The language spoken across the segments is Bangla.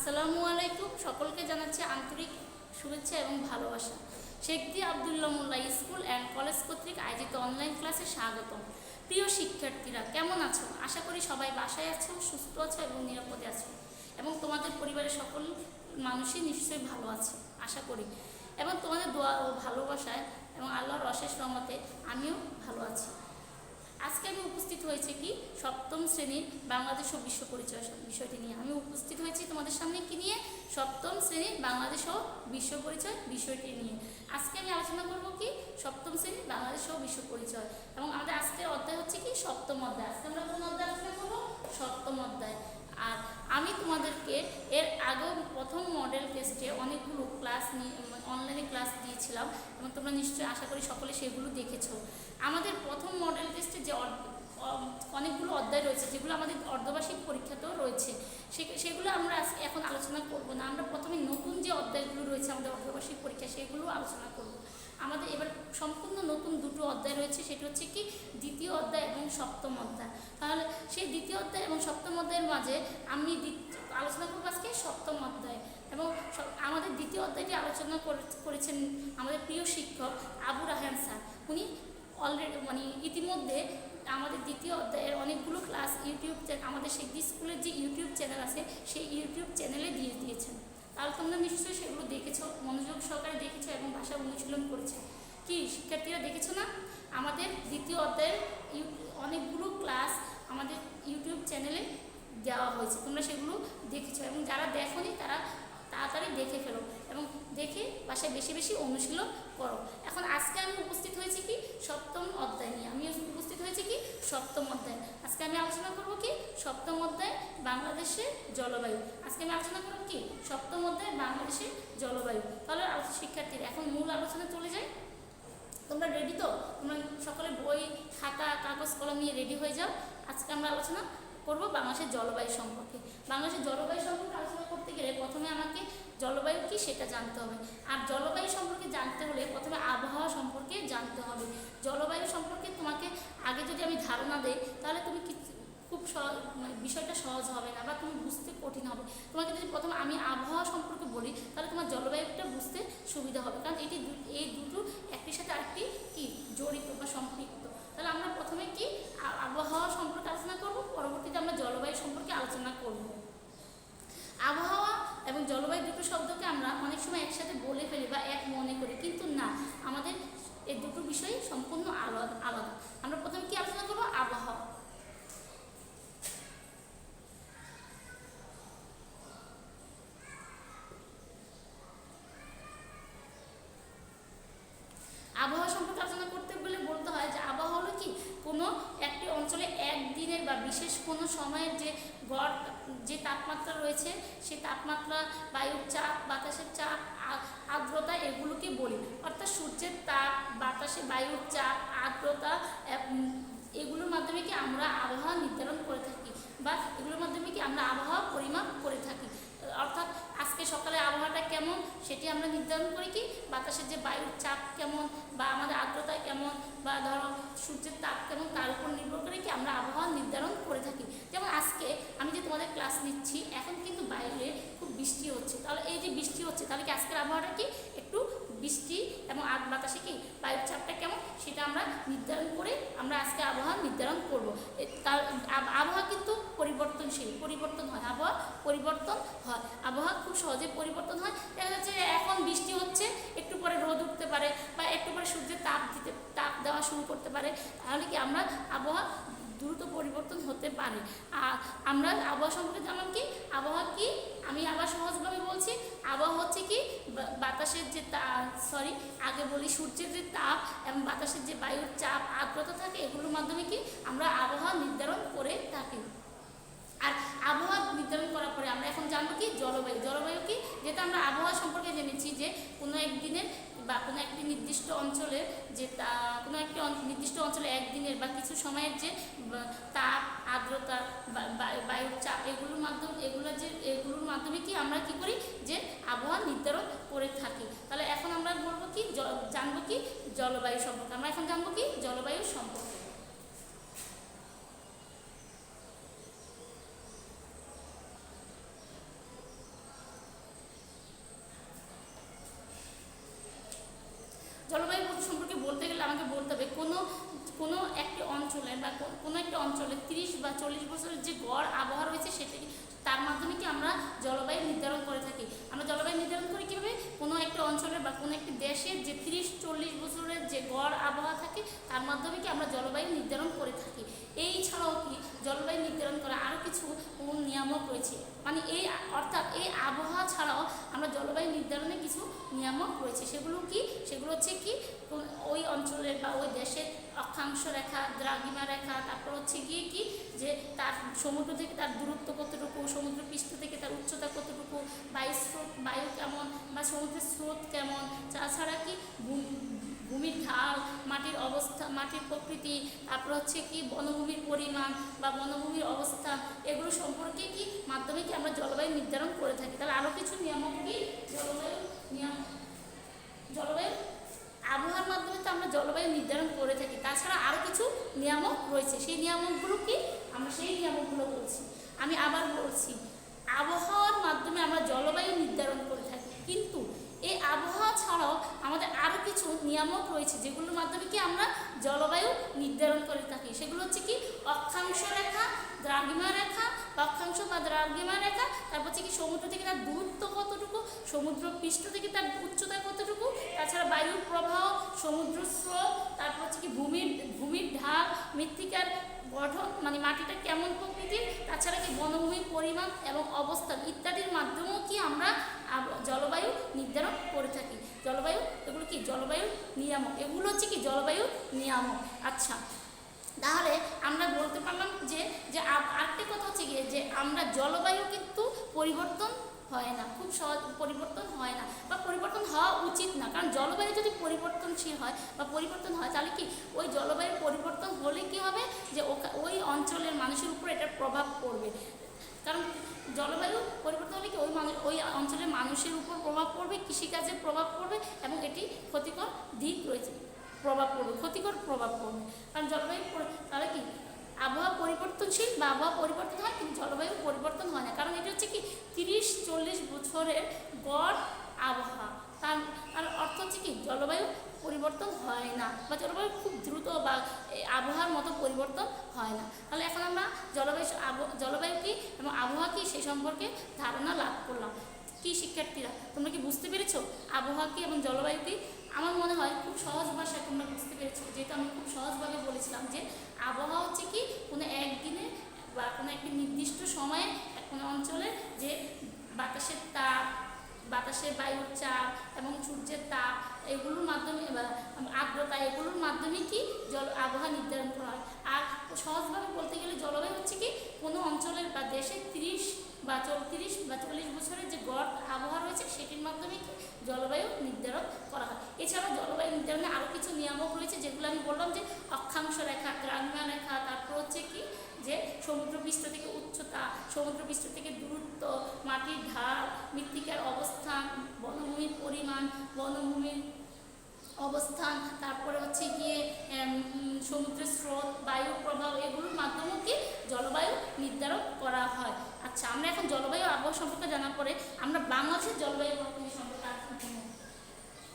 আসসালামু আলাইকুম। সকলকে জানাচ্ছি আন্তরিক শুভেচ্ছা এবং ভালোবাসা। শেখদি আব্দুল্লাহ মোল্লা স্কুল অ্যান্ড কলেজ কর্তৃক আয়োজিত অনলাইন ক্লাসে স্বাগতম। প্রিয় শিক্ষার্থীরা, কেমন আছো? আশা করি সবাই বাসায় আছো, সুস্থ আছো এবং নিরাপদে আছো, এবং তোমাদের পরিবারের সকল মানুষই নিশ্চয়ই ভালো আছে আশা করি। এবং তোমাদের দোয়া ও ভালোবাসায় এবং আল্লাহর অশেষ রহমতে আমিও ভালো আছি। আজকে আমি উপস্থিত হয়েছি কি সপ্তম শ্রেণীর বাংলাদেশ ও বিশ্ব পরিচয় বিষয়টি নিয়ে। আমি উপস্থিত হয়েছি তোমাদের সামনে কি নিয়ে? সপ্তম শ্রেণীর বাংলাদেশ ও বিশ্ব পরিচয় বিষয়টি নিয়ে। আজকে আমি আলোচনা করব কি সপ্তম শ্রেণীর বাংলাদেশ ও বিশ্ব পরিচয়, এবং আমাদের আজকের অধ্যায় হচ্ছে কি সপ্তম অধ্যায়। আজকে আমরা কোন অধ্যায় আলোচনা করবো? সপ্তম অধ্যায়। আর আমি তোমাদেরকে এর আগেও প্রথম মডেল টেস্টে অনেকগুলো ক্লাস নিয়ে অনলাইনে ক্লাস দিয়েছিলাম, এবং তোমরা নিশ্চয়ই আশা করি সকলে সেগুলো দেখেছো। আমাদের প্রথম মডেল টেস্টে যে অনেকগুলো অধ্যায় রয়েছে, যেগুলো আমাদের অর্ধবার্ষিক পরীক্ষাতেও রয়েছে, সেগুলো আমরা এখন আলোচনা করব না। আমরা প্রথমে নতুন যে অধ্যায়গুলো রয়েছে আমাদের অর্ধবার্ষিক পরীক্ষা, সেগুলো আলোচনা করব। আমাদের এবার সম্পূর্ণ নতুন দুটো অধ্যায় রয়েছে, সেটি হচ্ছে কি দ্বিতীয় অধ্যায় এবং সপ্তম অধ্যায়। তাহলে সেই দ্বিতীয় অধ্যায় এবং সপ্তম অধ্যায়ের মাঝে আমি আলোচনা করবো আজকে সপ্তম অধ্যায়। এবং আমাদের দ্বিতীয় অধ্যায়টি আলোচনা করেছেন আমাদের প্রিয় শিক্ষক আবু রাহান স্যার। উনি অলরেডি ইতিমধ্যে আমাদের দ্বিতীয় অধ্যায়ের অনেকগুলো ক্লাস আমাদের শেখদি স্কুলের যে ইউটিউব চ্যানেল আছে সেই ইউটিউব চ্যানেলে দিয়ে দিয়েছেন। তাহলে তোমরা নিশ্চয়ই সেগুলো দেখেছো, মনোযোগ সহকারে দেখেছো এবং ভাষা অনুশীলন করেছে। কি শিক্ষার্থীরা দেখেছো না? আমাদের দ্বিতীয় অধ্যায়ের অনেকগুলো ক্লাস আমাদের ইউটিউব চ্যানেলে দেওয়া হয়েছে, তোমরা সেগুলো দেখেছো, এবং যারা দেখোনি তারা তাড়াতাড়ি দেখে ফেলো এবং দেখে বাসায় বেশি বেশি অনুশীলন করো। এখন আজকে আমি উপস্থিত হয়েছি কি সপ্তম অধ্যায় নিয়ে। আমি উপস্থিত হয়েছি কি সপ্তম অধ্যায়। আজকে আমি আলোচনা করবো কি সপ্তম অধ্যায় বাংলাদেশের জলবায়ু। আজকে আমি আলোচনা করবো কি সপ্তম অধ্যায় বাংলাদেশের জলবায়ু। তাহলে শিক্ষার্থীরা এখন মূল আলোচনা চলে যায়। তোমরা রেডি তো? তোমরা সকলে বই খাতা কাগজ কলম নিয়ে রেডি হয়ে যাও। আজকে আমরা আলোচনা করবো বাংলাদেশের জলবায়ু সম্পর্কে। বাংলাদেশের জলবায়ু সম্পর্কে আলোচনা করতে গেলে প্রথমে আমাকে জলবায়ু কি সেটা জানতে হবে। আর জলবায়ু সম্পর্কে জানতে হলে প্রথমে আবহাওয়া সম্পর্কে জানতে হবে। জলবায়ু সম্পর্কে তোমাকে আগে যদি আমি ধারণা দেই, তাহলে তুমি খুব বিষয়টা সহজ হবে না, বা তুমি বুঝতে কঠিন হবে। তোমাকে যদি প্রথমে আমি আবহাওয়া সম্পর্কে বলি, তাহলে তোমার জলবায়ুটা বুঝতে সুবিধা হবে, কারণ এই দুটো একটির সাথে আরেকটি কি জড়িত বা সম্পৃক্ত। তাহলে আমরা প্রথমে কি আবহাওয়া সম্পর্কে আলোচনা করব, পরবর্তীতে আমরা জলবায়ু সম্পর্কে আলোচনা করব। আবহাওয়া এবং জলবায়ু দুটো শব্দকে আমরা অনেক সময় একসাথে বলে ফেলি বা এক মনে করি, কিন্তু না, আমাদের এই দুটো বিষয় সম্পূর্ণ আলাদা। আমরা প্রথমে কি আলোচনা করব? আবহাওয়া। আবহাওয়া সম্পর্কে আলোচনা করতে গেলে বলতে হয় যে আবহাওয়া হলো কি কোনো একটি অঞ্চলে একদিনের বা বিশেষ কোনো সময়ের যে তাপমাত্রা রয়েছে, সেই তাপমাত্রা, বায়ুর চাপ, বাতাসের চাপ, আর্দ্রতা, এগুলোকে বলি। অর্থাৎ সূর্যের তাপ, বাতাসে বায়ুর চাপ, আর্দ্রতা, এগুলোর মাধ্যমে কি আমরা আবহাওয়া নির্ধারণ করে থাকি, বা এগুলোর মাধ্যমে কি আমরা আবহাওয়া পরিমাপ করে থাকি। অর্থাৎ আজকে সকালে আবহাওয়াটা কেমন সেটি আমরা নির্ধারণ করি কি বাতাসের যে বায়ুর চাপ কেমন, বা আমাদের আর্দ্রতা কেমন, বা ধরো সূর্যের তাপ কেমন, তার উপর নির্ভর করে কি আমরা আবহাওয়া নির্ধারণ করে থাকি। যেমন আজকে আমি যে তোমাদের ক্লাস নিচ্ছি, এখন কিন্তু বাইরে খুব বৃষ্টি হচ্ছে। তাহলে এই যে বৃষ্টি হচ্ছে, তাহলে কি আজকের আবহাওয়াটা কি একটু বৃষ্টি এবং বাতাসে কি বায়ুর চাপটা কেমন সেটা আমরা নির্ধারণ করে আমরা আজকে আবহাওয়া নির্ধারণ করব। তার আবহাওয়া কিন্তু পরিবর্তনশীল, পরিবর্তন হয়, আবহাওয়া পরিবর্তন হয়, আবহাওয়া খুব সহজে পরিবর্তন হয়। দেখা যাচ্ছে এখন বৃষ্টি হচ্ছে, একটু পরে রোদ উঠতে পারে, বা একটু পরে সূর্যের তাপ দেওয়া শুরু করতে পারে। তাহলে কি আমরা আবহাওয়া দ্রুত পরিবর্তন হতে পারে। আর আমরা আবহাওয়া সম্পর্কে জানলাম কি আবহাওয়া কি, আমি আবার সহজভাবে বলছি, আবহাওয়া হচ্ছে কি বাতাসের যে আগে বলি সূর্যের যে তাপ এবং বাতাসের যে বায়ুর চাপ, আর্দ্রতা থাকে, এগুলোর মাধ্যমে কি আমরা আবহাওয়া নির্ধারণ করে থাকি। আর আবহাওয়া নির্ধারণ করার পরে আমরা এখন জানবো কি জলবায়ু। জলবায়ু কি, যেটা আমরা আবহাওয়া সম্পর্কে জেনেছি যে কোনো একদিনের বা কোনো একটি নির্দিষ্ট অঞ্চলে যে কোনো একটি নির্দিষ্ট অঞ্চলে একদিনের বা কিছু সময়ের যে তাপ, আর্দ্রতা, বায়ুর চাপ, এগুলোর মাধ্যমে কি আমরা কি করি যে আবহাওয়া নির্ধারণ করে থাকি। তাহলে এখন আমরা বলবো কি জানবো কি জলবায়ু সম্পর্কে। আমরা এখন জানবো কি জলবায়ু সম্পর্কে। গড় আবহাওয়া রয়েছে সেটি তার মাধ্যমে কি আমরা জলবায়ু নির্ধারণ করে থাকি। আমরা জলবায়ু নির্ধারণ করি কীভাবে, কোনো একটা অঞ্চলের বা কোনো একটি দেশের যে 30-40 বছরের যে গড় আবহাওয়া থাকে তার মাধ্যমে কি আমরা জলবায়ু নির্ধারণ করে থাকি। এই ছাড়াও কি জলবায়ু নির্ধারণ করা আরও কিছু নিয়ামক রয়েছে, মানে এই অর্থাৎ এই আবহাওয়া ছাড়াও আমরা জলবায়ু নির্ধারণে কিছু নিয়ামক রয়েছে। সেগুলো কি, সেগুলো হচ্ছে কি ওই অঞ্চলের বা ওই দেশের অক্ষাংশ রেখা, দ্রাঘিমা রেখা, তারপর হচ্ছে গিয়ে কি যে তার সমুদ্র থেকে তার দূরত্ব কতটুকু, সমুদ্র পৃষ্ঠ থেকে তার উচ্চতা কতটুকু, বায়ু কেমন বা সমুদ্রের স্রোত কেমন, তাছাড়া কি ভূমির ঢাল, মাটির অবস্থা, মাটির প্রকৃতি, তারপর হচ্ছে কি বনভূমির পরিমাণ বা বনভূমির অবস্থান, এগুলো সম্পর্কে কি মাধ্যমে কি আমরা জলবায়ু নির্ধারণ করে থাকি। তাহলে আরও কিছু নিয়ামক কি জলবায়ু আবহাওয়ার মাধ্যমে তো আমরা জলবায়ু নির্ধারণ করে থাকি। তাছাড়া আরও কিছু নিয়ামক রয়েছে, সেই নিয়ামকগুলো কি, আমরা সেই নিয়ামকগুলো বলছি। আমি আবার বলছি, আবহাওয়ার মাধ্যমে আমরা জলবায়ু নির্ধারণ করে থাকি, কিন্তু এই আবহাওয়া ছাড়াও আমাদের আরও কিছু নিয়ামক রয়েছে যেগুলোর মাধ্যমে কি আমরা জলবায়ু নির্ধারণ করে থাকি। সেগুলো হচ্ছে কি অক্ষাংশ রেখা, দ্রাঘিমা রেখা, অক্ষাংশ বা দ্রাঘিমা রেখা, তারপর হচ্ছে কি সমুদ্র থেকে তার দূরত্ব কতটুকু, সমুদ্র পৃষ্ঠ থেকে তার উচ্চতা কতটুকু, তাছাড়া বায়ুর প্রবাহ, সমুদ্র স্রোত, তারপর হচ্ছে কি ভূমির ঢাল, মৃত্তিকার গঠন, মানে মাটিটা কেমন প্রকৃতির, তাছাড়া কি বনভূমির পরিমাণ এবং অবস্থান ইত্যাদির মাধ্যমেও কি আমরা জলবায়ু নির্ধারণ করে থাকি। জলবায়ু, এগুলো কি জলবায়ু নিয়ামক, এগুলো হচ্ছে কি জলবায়ু নিয়ামক। আচ্ছা, তাহলে আমরা বলতে পারলাম যে আরেকটা কথা হচ্ছে গিয়ে যে আমরা জলবায়ু কিন্তু পরিবর্তন হয় না, খুব সহজ পরিবর্তন হয় না বা পরিবর্তন হওয়া উচিত না। কারণ জলবায়ু যদি পরিবর্তনশীল হয় বা পরিবর্তন হয় তাহলে কি ওই জলবায়ুর পরিবর্তন হলে কি হবে যে ওই অঞ্চলের মানুষের উপর এটার প্রভাব পড়বে। কারণ জলবায়ু পরিবর্তন হলে কি ওই অঞ্চলের মানুষের উপর প্রভাব পড়বে, কৃষিকাজের প্রভাব পড়বে এবং এটি ক্ষতিকর দিক রয়েছে, প্রভাব পড়বে, ক্ষতিকর প্রভাব পড়বে। কারণ জলবায়ু তাহলে কি আবহাওয়া পরিবর্তনশীল বা আবহাওয়া পরিবর্তন হয় কিন্তু জলবায়ু পরিবর্তন হয় না, কারণ এটি হচ্ছে কি 30-40 বছরের গড় আবহাওয়া। তার অর্থ হচ্ছে কি জলবায়ু পরিবর্তন হয় না বা জলবায়ু খুব দ্রুত বা আবহাওয়ার মতো পরিবর্তন হয় না। তাহলে এখন আমরা জলবায়ু কি এবং আবহাওয়া কি সেই সম্পর্কে ধারণা লাভ করলাম। কি শিক্ষার্থীরা, তোমরা কি বুঝতে পেরেছো আবহাওয়া কি এবং জলবায়ু কি? আমার মনে হয় খুব সহজ ভাষায় তোমরা বুঝতে পেরেছো, যেহেতু আমি খুব সহজভাবে বলেছিলাম যে আবহাওয়া হচ্ছে কি কোনো একদিনে বা কোনো একটি নির্দিষ্ট সময়ে কোনো অঞ্চলে যে বাতাসের তাপ, বাতাসের বায়ুর চাপ এবং সূর্যের তাপ, এগুলোর মাধ্যমে বা আর্দ্রতা, এগুলোর মাধ্যমে কি আবহাওয়া নির্ধারণ করা হয়। আর সহজভাবে বলতে গেলে জলবায়ু হচ্ছে কি কোনো অঞ্চলের বা দেশের 30 বা 40 বছরের যে গড় আবহাওয়া রয়েছে সেটির মাধ্যমে কি জলবায়ু নির্ধারণ করা হয়। এছাড়াও জলবায়ু নির্ধারণে আরও কিছু নিয়ামক রয়েছে যেগুলো আমি বললাম যে অক্ষাংশ রেখা, দ্রাঘিমা রেখা, তারপর হচ্ছে কি যে সমুদ্রপৃষ্ঠ থেকে উচ্চতা, সমুদ্রপৃষ্ঠ থেকে দূরত্ব, মাটির ঢাল, মৃত্তিকার অবস্থান, বনভূমির পরিমাণ, বনভূমির অবস্থান, তারপরে হচ্ছে গিয়ে সমুদ্রের স্রোত, বায়ুর প্রভাব, এগুলোর মাধ্যমেও কি জলবায়ু নির্ধারণ করা হয়। আচ্ছা, আমরা এখন জলবায়ু আবহাওয়া সম্পর্কে জানার পরে আমরা বাংলাদেশের জলবায়ু সম্পর্কে আলোচনা করব।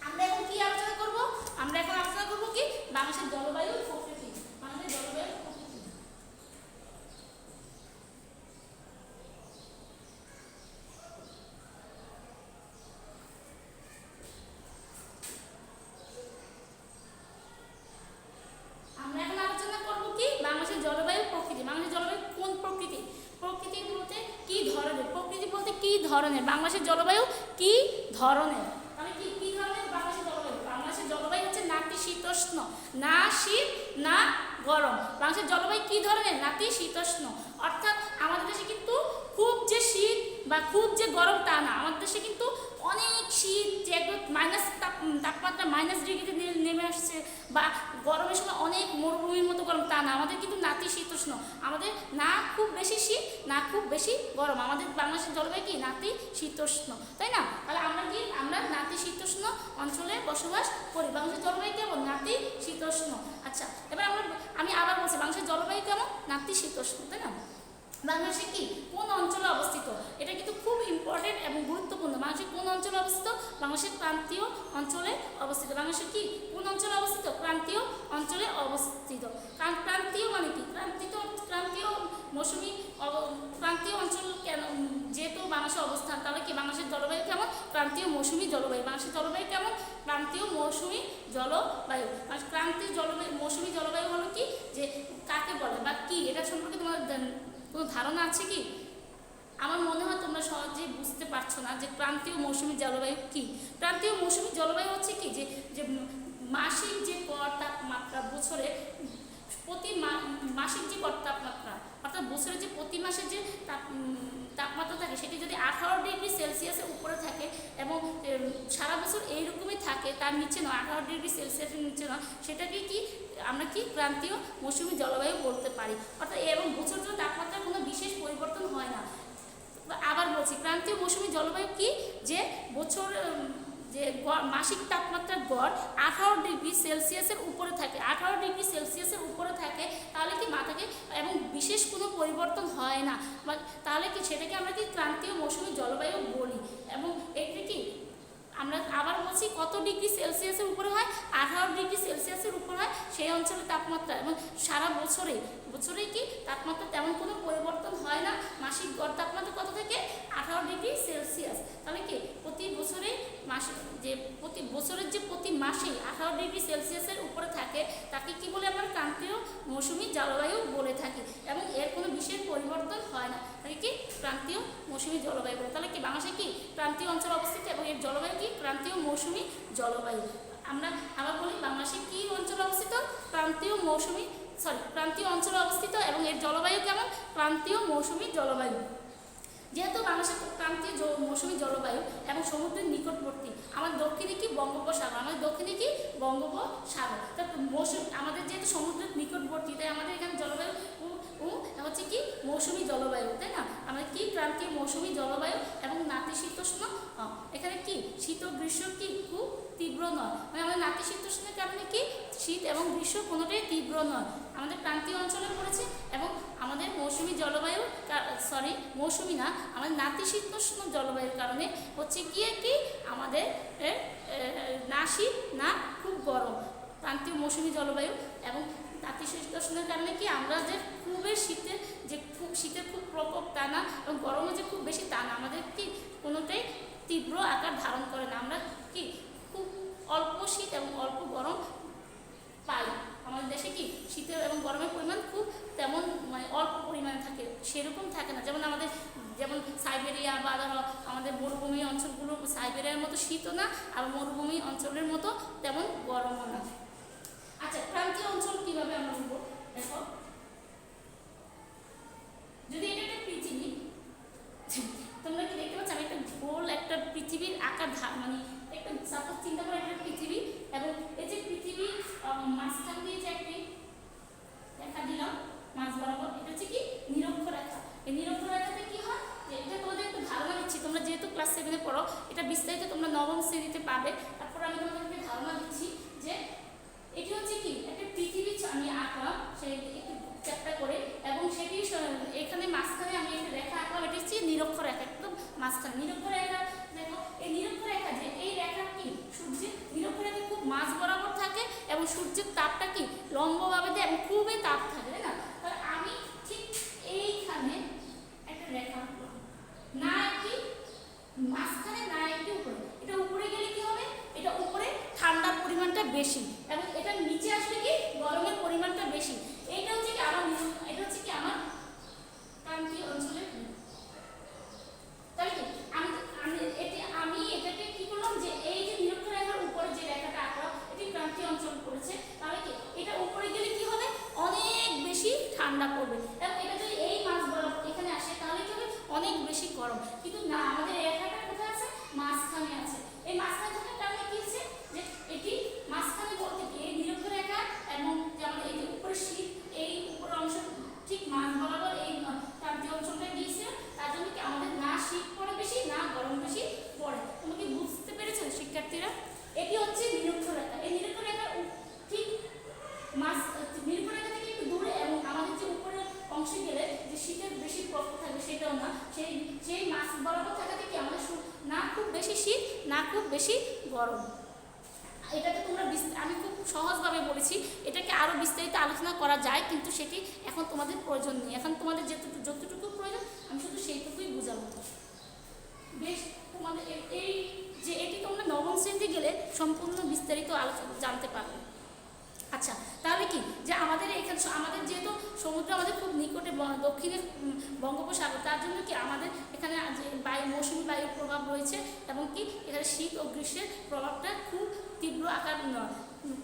আমরা এখন কি আলোচনা করব? আমরা এখন আলোচনা করব কি বাংলাদেশের জলবায়ু প্রকৃতি। বাংলাদেশের জলবায়ু প্রকৃতি। আমরা এখন আলোচনা করব কি বাংলাদেশের জলবায়ু প্রকৃতি। বাংলাদেশের জলবায়ু কোন প্রকৃতি? প্রকৃতি বলতে কি ধরনের? প্রকৃতি বলতে কি ধরনের? বাংলাদেশের জলবায়ু কি ধরনের? তাহলে কি ধরনের বাংলাদেশের জলবায়ু? বাংলাদেশের জলবায়ু হচ্ছে নাতিশীতোষ্ণ, না শীত না গরম। বাংলাদেশের জলবায়ু কি ধরনের? নাতিশীতোষ্ণ। অর্থাৎ আমাদের দেশে কিন্তু খুব যে শীত বা খুব যে গরম তা না, আমাদের দেশে কিন্তু অনেক শীত, যে মাইনাস তাপমাত্রা -ডিগ্রিতে নেমে আসছে বা গরমের সময় অনেক মরুভূমির মতো গরম তা না, আমাদের কিন্তু নাতিশীতোষ্ণ। আমাদের না খুব বেশি শীত না খুব বেশি গরম, আমাদের বাংলাদেশের জলবায়ু কি নাতিশীতোষ্ণ, তাই না? তাহলে আমরা নাতিশীতোষ্ণ অঞ্চলে বসবাস করি। বাংলাদেশের জলবায়ু কেমন? নাতিশীতোষ্ণ। আচ্ছা, এবার আমি আবার বলছি বাংলাদেশের জলবায়ু কেমন? নাতিশীতোষ্ণ, তাই না? বাংলাদেশে কি কোন অঞ্চলে অবস্থিত? এটা কিন্তু খুব ইম্পর্টেন্ট এবং গুরুত্বপূর্ণ। বাংলাদেশে কোন অঞ্চলে অবস্থিত? বাংলাদেশের ক্রান্তীয় অঞ্চলে অবস্থিত। বাংলাদেশের কি কোন অঞ্চলে অবস্থিত? ক্রান্তীয় অঞ্চলে অবস্থিত। কারণ ক্রান্তীয় মানে কি? ক্রান্তীয় মৌসুমি ক্রান্তীয় অঞ্চল কেন? যেহেতু বাংলাদেশের অবস্থান, তাহলে কি বাংলাদেশের জলবায়ু কেমন? ক্রান্তীয় মৌসুমি জলবায়ু। বাংলাদেশের জলবায়ু কেমন? ক্রান্তীয় মৌসুমি জলবায়ু। ক্রান্তীয় জলবায়ু মৌসুমি জলবায়ু হলো কি, যে কাকে বলে বা কি, এটা সম্পর্কে তোমার কোনো ধারণা আছে কি? আমার মনে হয় তোমরা সহজেই বুঝতে পারছো না যে ক্রান্তীয় মৌসুমি জলবায়ু কি। ক্রান্তীয় মৌসুমি জলবায়ু হচ্ছে কি, যে মাসিক যে গড় তাপমাত্রা বছরে প্রতি মাসিক যে গড় তাপমাত্রা, অর্থাৎ বছরে যে প্রতি মাসে যে তাপমাত্রা থাকে সেটি যদি 18 ডিগ্রি সেলসিয়াসের উপরে থাকে এবং সারা বছর এইরকমই থাকে, তার নিচে নয়, 18 ডিগ্রি সেলসিয়াসের নিচে নয়, সেটাকে কি আমরা কি ক্রান্তীয় মৌসুমি জলবায়ু বলতে পারি। অর্থাৎ এবং বছর জুড়ে তাপমাত্রার কোনো বিশেষ পরিবর্তন হয় না। আবার বলছি, ক্রান্তীয় মৌসুমি জলবায়ু কি, যে বছর যে মাসিক তাপমাত্রার গড় 18 ডিগ্রি সেলসিয়াসের উপরে থাকে, 18 ডিগ্রি সেলসিয়াসের উপরে থাকে, তাহলে কি মাথাকে এবং বিশেষ কোনো পরিবর্তন হয় না, তাহলে কি সেটাকে আমরা কি ক্রান্তীয় মৌসুমি জলবায়ু বলি। এবং এটা কি আমরা আবার বলছি কত ডিগ্রি সেলসিয়াসের উপরে হয়? 18 ডিগ্রি সেলসিয়াসের উপরে হয় সেই অঞ্চলের তাপমাত্রা, এবং সারা বছরেই কি তাপমাত্রা তেমন কোনো পরিবর্তন হয় না। মাসিক গড় তাপমাত্রা কত থেকে? 18 ডিগ্রি সেলসিয়াস। তাহলে কি প্রতি বছরে প্রতি মাসেই 18 ডিগ্রি সেলসিয়াসের উপরে থাকে, তাকে কি বলে আমরা ক্রান্তীয় মৌসুমি জলবায়ু বলে থাকি, এবং এর কোনো বিশেষ পরিবর্তন হয় না, তাকে কি ক্রান্তীয় মৌসুমি জলবায়ু বলে। তাহলে কি বাংলাদেশে কি ক্রান্তীয় অঞ্চল অবস্থিত এবং এর জলবায়ু কি ক্রান্তীয় মৌসুমি জলবায়ু। আমরা আবার বলি, বাংলাদেশে কি অঞ্চল অবস্থিত? ক্রান্তীয় অঞ্চলে অবস্থিত এবং এর জলবায়ু কেমন? ক্রান্তীয় মৌসুমি জলবায়ু। যেহেতু বাংলাদেশের ক্রান্তীয় মৌসুমি জলবায়ু এবং সমুদ্রের নিকটবর্তী, আমার দক্ষিণে কি বঙ্গোপসাগর, আমাদের যেহেতু সমুদ্রের নিকটবর্তী, তাই আমাদের এখানে জলবায়ু হচ্ছে কি মৌসুমি জলবায়ু, তাই না? আমাদের কি ক্রান্তীয় মৌসুমি জলবায়ু এবং নাতিশীতোষ্ণ। এখানে কি শীত ও গ্রীষ্ম কি খুব তীব্র নয়, মানে আমাদের নাতিশীতোষ্ণের কারণে কি শীত এবং গ্রীষ্ম কোনোটাই তীব্র নয়, আমাদের ক্রান্তীয় অঞ্চলে পড়েছে। এবং আমাদের মৌসুমি জলবায়ু মৌসুমি না, আমাদের নাতিশীতোষ্ণ জলবায়ুর কারণে হচ্ছে গিয়ে কি আমাদের না শীত না খুব গরম। ক্রান্তীয় মৌসুমি জলবায়ু এবং নাতিশীতোষ্ণের কারণে কি আমরা যে শীতের খুব প্রকোপ তা না, এবং গরমে যে খুব বেশি তা না, আমাদের কি কোনোটাই তীব্র আকার ধারণ করে না, আমরা কি খুব অল্প শীত এবং অল্প গরম পাই। আমাদের দেশে কি শীতের এবং গরমের পরিমাণ খুব তেমন মানে অল্প পরিমাণে থাকে, সেরকম থাকে না। যেমন সাইবেরিয়া বা ধরো আমাদের মরুভূমি অঞ্চলগুলো সাইবেরিয়ার মতো শীতও না, আর মরুভূমি অঞ্চলের মতো তেমন গরমও না। আচ্ছা, ক্রান্তীয় অঞ্চল কিভাবে আমরা বলবো? দেখো, যদি এটা একটা পৃথিবী, তোমরা কি দেখতে পাচ্ছ আমি একটা গোল একটা পৃথিবীর আকার মানে একটা সাপোজ চিন্তা করো একটা পৃথিবী, এবং এই যে পৃথিবী মাঝখান দিয়ে যে একটি রেখা দিলাম মাঝ বরাবর, এটা হচ্ছে কি নিরক্ষরেখা। এই নিরক্ষরেখাতে কি হয়, যে এটা তোমাদের একটু ধারণা দিচ্ছি, তোমরা যেহেতু ক্লাস 7-এ পড়ো, এটা বিস্তারিত তোমরা নবম শ্রেণীতে পাবে। তারপর আমি তোমাদেরকে ধারণা দিচ্ছি যে এটি হচ্ছে কি একটা পৃথিবী আমি আঁকলাম সেই একটু চ্যাপ্টার করে, এবং সেটি এখানে মাঝখানে আমি একটা রেখা আঁকলাম, এটা হচ্ছে নিরক্ষরেখা, একদম মাঝখানে নিরক্ষরেখা। দেখো এই নিরক্ষরেখা, যে এই রেখা কি সূর্যের নিরক্ষরেখা খুব মাঝ বরাবর থাকে এবং সূর্যের তাপটা কি লম্বভাবে দেয় এবং খুবই তাপ থাকে, তাই না? তাহলে আমি ঠিক এইখানে একটা রেখা আঁকলাম, না একটি মাঝখানে না একটি উপরে, এটা উপরে গেলে কি হবে, এটা উপরে ঠান্ডার পরিমাণটা বেশি এবং এটা নিচে আসলে কি গরমের পরিমাণটা বেশি। এটা হচ্ছে কি আমার ক্রান্তীয় অঞ্চলের। তাহলে কি আমি এটাকে কি করলাম, যে এই যে নিরক্ষরেখার উপরে যে রেখাটা আঁকলাম এটি ক্রান্তীয় অঞ্চল পড়েছে, তাহলে কি এটা উপরে গেলে কি হবে, অনেক বেশি ঠান্ডা পড়বে, এবং এটা যদি এই মাঝ বরাবর এখানে আসে তাহলে কি হবে, অনেক বেশি গরম। কিন্তু না, আমাদের রেখাটা কোথায় আছে, মাঝখানে আছে। এই মাঝখানে থাকার কারণে কি হচ্ছে, যে এটি মাঝখানে বলতে কি এই নিরক্ষরেখা এবং যেমন এই যে উপরে শীত, এই উপরের অংশ ঠিক মাঝ বরাবর এই ক্রান্তীয় অঞ্চলটা গিয়েছে, তার জন্য কি আমাদের না শীত পড়ে বেশি না গরম বেশি পড়ে। তোমরা কি বুঝতে পেরেছো শিক্ষার্থীরা? এটি হচ্ছে নিরক্ষরেখা। এই নিরক্ষরেখার ঠিক নিরক্ষরেখা থেকে একটু দূরে এবং আমাদের যে উপরের অংশে গেলে যে শীতের বেশি প্রকোপ থাকবে সেটাও না, সেই মাঝ বরাবর থাকা না খুব বেশি গরম। এটাকে তোমরা আমি খুব সহজভাবে বলেছি, এটাকে আরও বিস্তারিত আলোচনা করা যায়, কিন্তু সেটি এখন তোমাদের প্রয়োজন নেই। এখন তোমাদের যতটুকু প্রয়োজন আমি শুধু সেইটুকুই বুঝাবো। বেশ, তোমাদের এই যে এটি তোমরা নবম শ্রেণীতে গেলে সম্পূর্ণ বিস্তারিত আলোচনা জানতে পারবে। আচ্ছা, তাহলে কি যে আমাদের এখানে আমাদের যেহেতু সমুদ্র আমাদের খুব নিকটে, দক্ষিণে বঙ্গোপসাগর, তার জন্য কি আমাদের এখানে যে মৌসুমী বায়ুর প্রভাব রয়েছে, এবং কি এখানে শীত ও গ্রীষ্মের প্রভাবটা খুব তীব্র আকার নয়,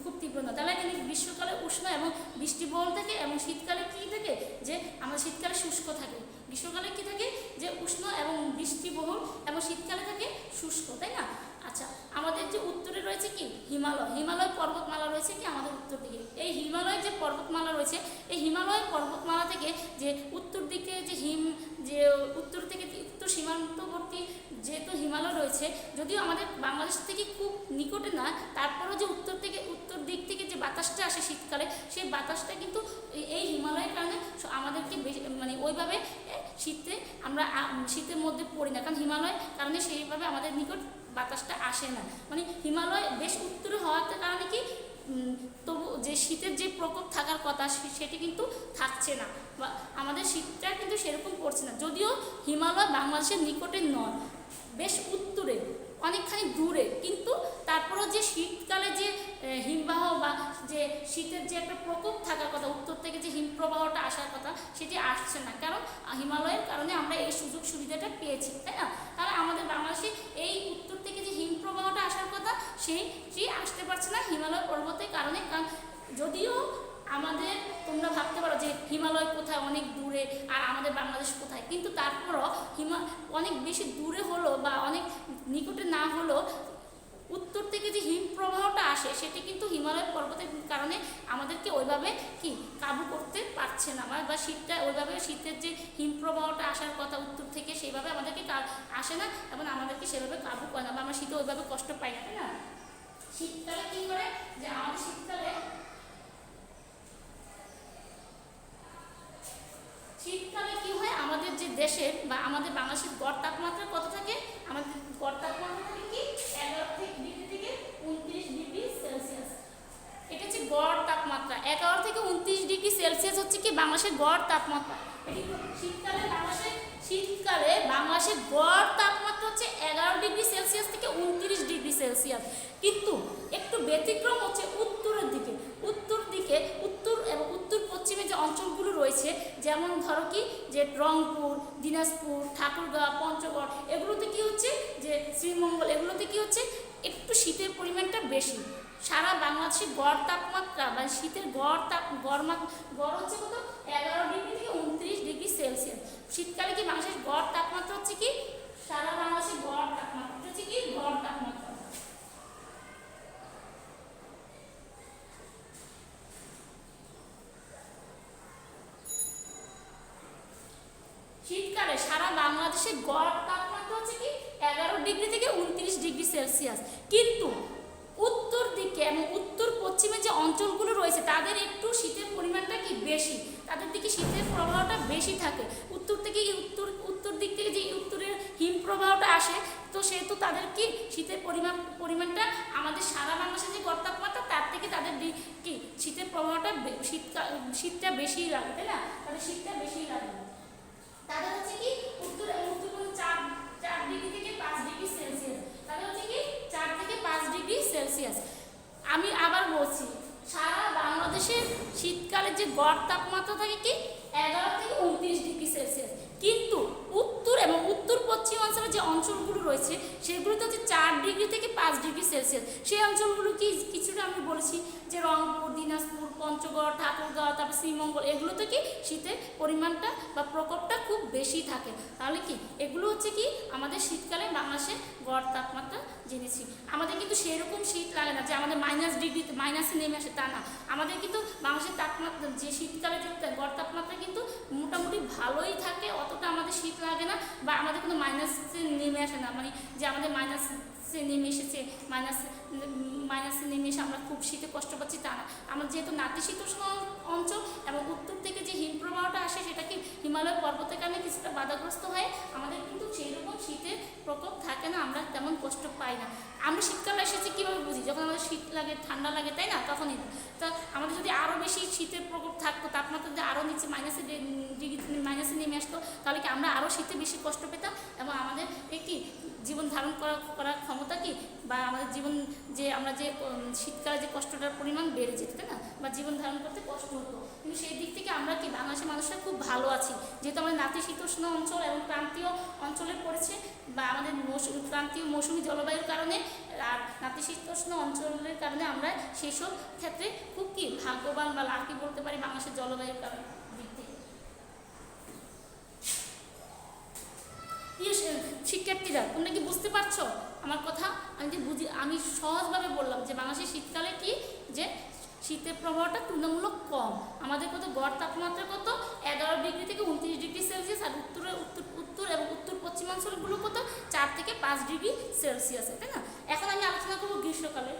খুব তীব্র নয়। তাহলে এখানে গ্রীষ্মকালে উষ্ণ এবং বৃষ্টিবহুল থাকে, এবং শীতকালে কী থাকে যে আমাদের শীতকালে শুষ্ক থাকে। গ্রীষ্মকালে কী থাকে যে উষ্ণ এবং বৃষ্টিবহুল, এবং শীতকালে থাকে শুষ্ক, তাই না? আচ্ছা, আমাদের যে উত্তরে রয়েছে কি হিমালয় পর্বতমালা রয়েছে কি আমাদের উত্তর দিকে। এই হিমালয় যে পর্বতমালা রয়েছে, এই হিমালয় পর্বতমালা থেকে যে উত্তর দিকে যে উত্তর থেকে উত্তর সীমান্তবর্তী যেহেতু হিমালয় রয়েছে, যদিও আমাদের বাংলাদেশ থেকে খুব নিকটে না, তারপরেও যে উত্তর দিক থেকে যে বাতাসটা আসে শীতকালে, সেই বাতাসটা কিন্তু এই হিমালয়ের কারণে আমাদেরকে মানে ওইভাবে আমরা শীতের মধ্যে পড়ি না, কারণ হিমালয়ের কারণে সেইভাবে আমাদের নিকট বাতাসটা আসে না। মানে হিমালয় বেশ উত্তরে হওয়ার কারণে কি তবু যে শীতের যে প্রকোপ থাকার কথা সেটি কিন্তু থাকছে না, বা আমাদের শীতটা কিন্তু সেরকম পড়ছে না। যদিও হিমালয় বাংলাদেশের নিকটে নয়, বেশ উত্তরে, অনেকখানি দূরে, কিন্তু তারপরেও যে শীতকালে যে হিমবাহ বা যে শীতের যে একটা প্রকোপ থাকার কথা, উত্তর থেকে যে হিমপ্রবাহটা আসার কথা, সেটি আসছে না, কারণ হিমালয়ের কারণে আমরা এই সুযোগ সুবিধাটা পেয়েছি, তাই না? তাহলে আমাদের বাংলাদেশে এই উত্তর থেকে যে হিমপ্রবাহটা আসার কথা সেটি আসতে পারছে না হিমালয় পর্বতের কারণে। কারণ যদিও আমাদের তোমরা ভাবতে পারো যে হিমালয় কোথায়, অনেক দূরে, আর আমাদের বাংলাদেশ কোথায়, কিন্তু তারপরও অনেক বেশি দূরে হলো বা অনেক নিকটে না হলো, উত্তর থেকে যে হিমপ্রবাহটা আসে সেটি কিন্তু হিমালয় পর্বতের কারণে আমাদেরকে ওইভাবে কি কাবু করতে পারছে না, বা শীতটা ওইভাবে, শীতের যে হিমপ্রবাহটা আসার কথা উত্তর থেকে সেইভাবে আমাদেরকে আসে না, এবং আমাদেরকে সেভাবে কাবু করে না, বা আমরা শীতে ওইভাবে কষ্ট পাই না, তাই না? শীতকালে কি করে যে আমাদের শীতকালে কি হয়, আমাদের যে দেশের বা আমাদের বাংলাদেশের গড় তাপমাত্রা কত থাকে? আমাদের গড় তাপমাত্রা থাকে কি 11 ডিগ্রি থেকে 29 ডিগ্রি সেলসিয়াস। এটা হচ্ছে গড় তাপমাত্রা। 11 থেকে 29 ডিগ্রি সেলসিয়াস হচ্ছে কি বাংলাদেশের গড় তাপমাত্রা। শীতকালে বাংলাদেশের গড় তাপমাত্রা হচ্ছে 11 ডিগ্রি সেলসিয়াস থেকে 29 ডিগ্রি সেলসিয়াস। কিন্তু একটু ব্যতিক্রম হচ্ছে উত্তরের দিকে। উত্তর এবং উত্তর পশ্চিমে যে অঞ্চলগুলো রয়েছে, যেমন ধরো কি যে রংপুর, দিনাজপুর, ঠাকুরগাঁও, পঞ্চগড়, এগুলোতে কি হচ্ছে যে শ্রীমঙ্গল, এগুলোতে কি হচ্ছে একটু শীতের পরিমাণটা বেশি। সারা বাংলাদেশের গড় তাপমাত্রা বা শীতের গড় হচ্ছে কত? 11 ডিগ্রি থেকে 29 ডিগ্রি সেলসিয়াস। শীতকালে কি বাংলাদেশের গড় তাপমাত্রা হচ্ছে কি সারা বাংলাদেশের গড় তাপমাত্রা হচ্ছে কি গড় তাপমাত্রা। শীতকালে সারা বাংলাদেশের গড় তাপমাত্রা হচ্ছে কি 11 ডিগ্রি থেকে 29 ডিগ্রি সেলসিয়াস। কিন্তু উত্তর দিকে এবং উত্তর পশ্চিমে যে অঞ্চলগুলো রয়েছে তাদের একটু শীতের পরিমাণটা কি বেশি, তাদের দিকে শীতের প্রবাহটা বেশি থাকে। উত্তর দিক থেকে যে উত্তরের হিমপ্রবাহটা আসে, তো সেহেতু তাদের কি শীতের পরিমাণটা আমাদের সারা বাংলাদেশের যে গড় তাপমাত্রা তার থেকে তাদের কি শীতের প্রবাহটা শীতটা বেশি লাগে, তাই না? তাদের শীতটা বেশি লাগে। তাদের হচ্ছে কি উত্তর এবং উত্তর 4 ডিগ্রি থেকে 5 ডিগ্রি সেলসিয়াস। তাদের হচ্ছে কি 4 থেকে 5 ডিগ্রি সেলসিয়াস। আমি আবার বলছি, সারা বাংলাদেশের শীতকালে যে গড় তাপমাত্রা থাকে কি 11 থেকে 29 ডিগ্রি সেলসিয়াস। কিন্তু উত্তর এবং উত্তর পশ্চিম অঞ্চলে যে অঞ্চলগুলো রয়েছে সেগুলোতে হচ্ছে 4 ডিগ্রি থেকে 5 ডিগ্রি সেলসিয়াস। সেই অঞ্চলগুলো কি কিছুটা আমি বলেছি যে রংপুর, দিনাজপুর, পঞ্চগড়, ঠাকুরগাঁও, তারপর শ্রীমঙ্গল, এগুলোতে কি শীতের পরিমাণটা বা প্রকোপটা খুব বেশি থাকে। তাহলে কি এগুলো হচ্ছে কি আমাদের শীতকালে বাংলাদেশের গড় তাপমাত্রা জেনেছি। আমাদের কিন্তু সেরকম শীত লাগে না যে আমাদের মাইনাসে নেমে আসে, তা না। আমাদের কিন্তু বাংলাদেশের তাপমাত্রা যে শীতকালে যে গড় তাপমাত্রা কিন্তু মোটামুটি ভালোই থাকে, অতটা আমাদের শীত লাগে না, বা আমাদের কোনো মাইনাসে নেমে আসে না, মানে যে আমাদের মাইনাসে নেমে এসেছে, মাইনাসে নেমে এসে আমরা খুব শীতে কষ্ট পাচ্ছি, তা না। আমরা যেহেতু নাতিশীতোষ্ণ অঞ্চল এবং উত্তর থেকে যে হিমপ্রবাহটা আসে সেটা কি হিমালয় পর্বতের কারণে কিছুটা বাধাগ্রস্ত হয়, আমাদের কিন্তু সেই রকম শীতের প্রকোপ থাকে না, আমরা তেমন কষ্ট পাই পাই না। আমরা শীতকালে এসেছি কীভাবে বুঝি? যখন আমাদের শীত লাগে, ঠান্ডা লাগে, তাই না? তখনই। তা আমাদের যদি আরও বেশি শীতের প্রকোপ থাকতো, তাপমাত্রা যদি আরও নিচে মাইনাসে নেমে আসতো, তাহলে কি আমরা আরও শীতে বেশি কষ্ট পেতাম এবং আমাদের একটি জীবন ধারণ করার ক্ষমতা কি, বা আমাদের জীবন যে আমরা যে শীতকালে যে কষ্টটার পরিমাণ বেড়ে যেত, তাই না? বা জীবন ধারণ করতে কষ্ট হতো। কিন্তু সেই দিক থেকে আমরা কি বাংলাদেশের মানুষরা খুব ভালো আছি, যেহেতু আমাদের নাতিশীতোষ্ণ অঞ্চল এবং ক্রান্তীয় অঞ্চলে পড়েছে, বা আমাদের ক্রান্তীয় মৌসুমী জলবায়ুর কারণে আর নাতিশীতোষ্ণ অঞ্চলের কারণে আমরা সেই সব ক্ষেত্রে খুব কি ভাগ্যবান বা লাকি বলতে পারি বাংলাদেশের জলবায়ুর কারণে দিক থেকে। শিক্ষার্থীরা, তোমরা কি বুঝতে পারছো আমার কথা? আমি সহজভাবে বললাম যে বাংলাদেশের শীতকালে কি, যে শীতের প্রবাহটা তুলনামূলক কম। আমাদের কত গড় তাপমাত্রা কত 11 ডিগ্রি থেকে 29 ডিগ্রি সেলসিয়াস, আর উত্তর এবং উত্তর পশ্চিমাঞ্চলগুলো কত 4 থেকে 5 ডিগ্রি সেলসিয়াস, তাই না? এখন আমি আলোচনা করবো গ্রীষ্মকালে।